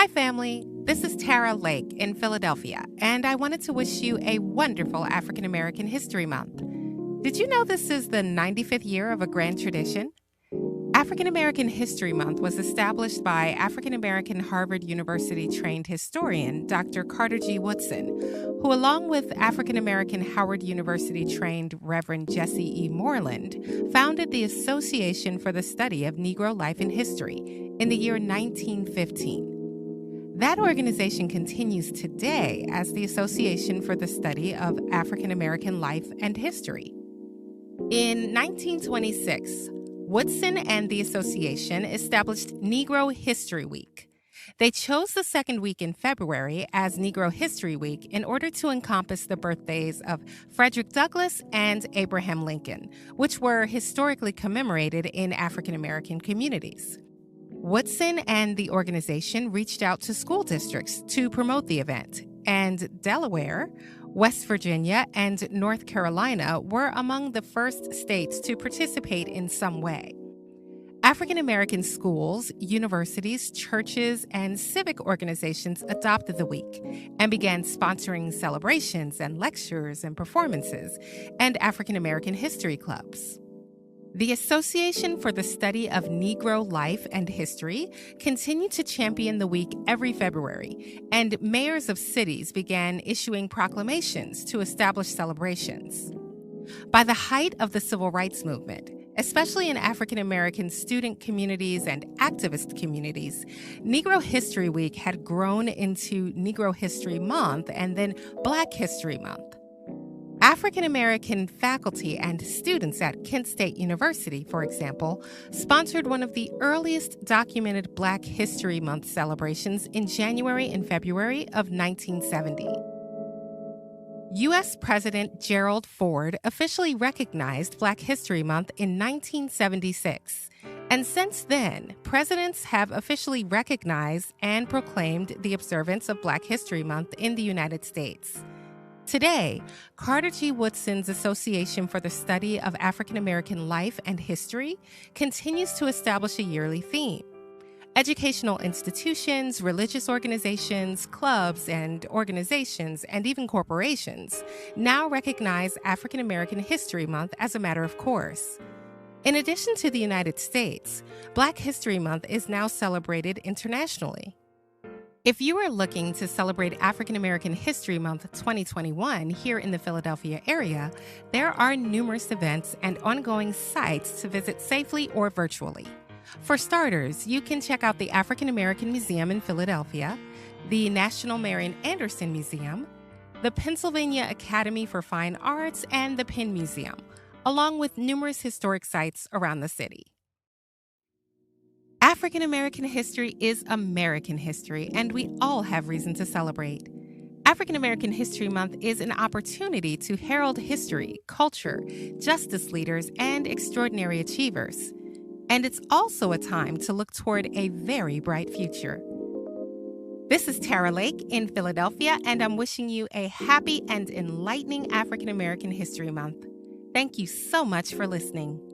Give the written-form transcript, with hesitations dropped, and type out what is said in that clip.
Hi, family. This is Tara Lake in Philadelphia, and I wanted to wish you a wonderful African American History Month. Did you know this is the 95th year of a grand tradition? African American History Month was established by African American Harvard University trained historian Dr. Carter G. Woodson, who, along with African American Howard University trained Reverend Jesse E. Moreland, founded the Association for the Study of Negro Life and History in the year 1915. That organization continues today as the Association for the Study of African American Life and History. In 1926, Woodson and the association established Negro History Week. They chose the second week in February as Negro History Week in order to encompass the birthdays of Frederick Douglass and Abraham Lincoln, which were historically commemorated in African American communities. Woodson and the organization reached out to school districts to promote the event, and Delaware, West Virginia, and North Carolina were among the first states to participate in some way. African American schools, universities, churches, and civic organizations adopted the week and began sponsoring celebrations and lectures and performances and African American history clubs. The Association for the Study of Negro Life and History continued to champion the week every February, and mayors of cities began issuing proclamations to establish celebrations. By the height of the Civil Rights Movement, especially in African American student communities and activist communities, Negro History Week had grown into Negro History Month and then Black History Month. African American faculty and students at Kent State University, for example, sponsored one of the earliest documented Black History Month celebrations in January and February of 1970. U.S. President Gerald Ford officially recognized Black History Month in 1976, and since then, presidents have officially recognized and proclaimed the observance of Black History Month in the United States. Today, Carter G. Woodson's Association for the Study of African American Life and History continues to establish a yearly theme. Educational institutions, religious organizations, clubs and organizations, and even corporations now recognize African American History Month as a matter of course. In addition to the United States, Black History Month is now celebrated internationally. If you are looking to celebrate African American History Month 2021 here in the Philadelphia area, there are numerous events and ongoing sites to visit safely or virtually. For starters, you can check out the African American Museum in Philadelphia, the National Marian Anderson Museum, the Pennsylvania Academy for Fine Arts, and the Penn Museum, along with numerous historic sites around the city. African American history is American history, and we all have reason to celebrate. African American History Month is an opportunity to herald history, culture, justice leaders, and extraordinary achievers. And it's also a time to look toward a very bright future. This is Tara Lake in Philadelphia, and I'm wishing you a happy and enlightening African American History Month. Thank you so much for listening.